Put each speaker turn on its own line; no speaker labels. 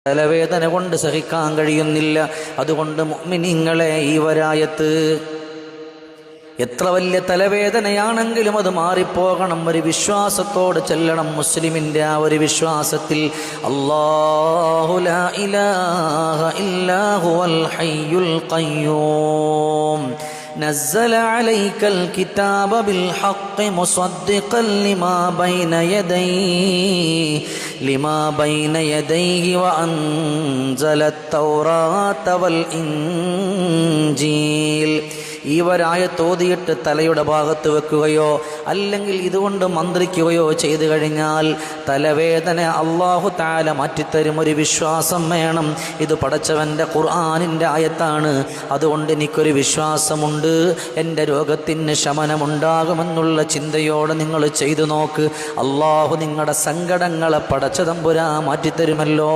തലവേദന കൊണ്ട് സഹിക്കാൻ കഴിയുന്നില്ല. അതുകൊണ്ട് മുഅ്മിനീങ്ങളെ, ഈ വരായത്ത് എത്ര വലിയ തലവേദനയാണെങ്കിലും അത് മാറിപ്പോകണം. ഒരു വിശ്വാസത്തോട് ചെല്ലണം. മുസ്ലിമിൻ്റെ ആ ഒരു വിശ്വാസത്തിൽ അല്ലാഹു ലാ ഇലാഹ ഇല്ലാ ഹുവൽ ഹയ്യുൽ ഖയ്യൂം نزل عليك الكتاب بالحق مصدقا لما بين يديه وأنزل التوراة والإنجيل. ഈ വരായത്ത് ഓതിയിട്ട് തലയുടെ ഭാഗത്ത് വെക്കുകയോ അല്ലെങ്കിൽ ഇതുകൊണ്ട് മന്ത്രിക്കുകയോ ചെയ്തു കഴിഞ്ഞാൽ തലവേദന അല്ലാഹു തആല മാറ്റിത്തരും. ഒരു വിശ്വാസം വേണം. ഇത് പടച്ചവൻ്റെ ഖുർആനിൻ്റെ ആയത്താണ്. അതുകൊണ്ട് എനിക്കൊരു വിശ്വാസമുണ്ട്, എൻ്റെ രോഗത്തിന് ശമനമുണ്ടാകുമെന്നുള്ള ചിന്തയോടെ നിങ്ങൾ ചെയ്തു നോക്ക്. അല്ലാഹു നിങ്ങളുടെ സങ്കടങ്ങളെ പടച്ച തമ്പുരാൻ മാറ്റിത്തരുമല്ലോ.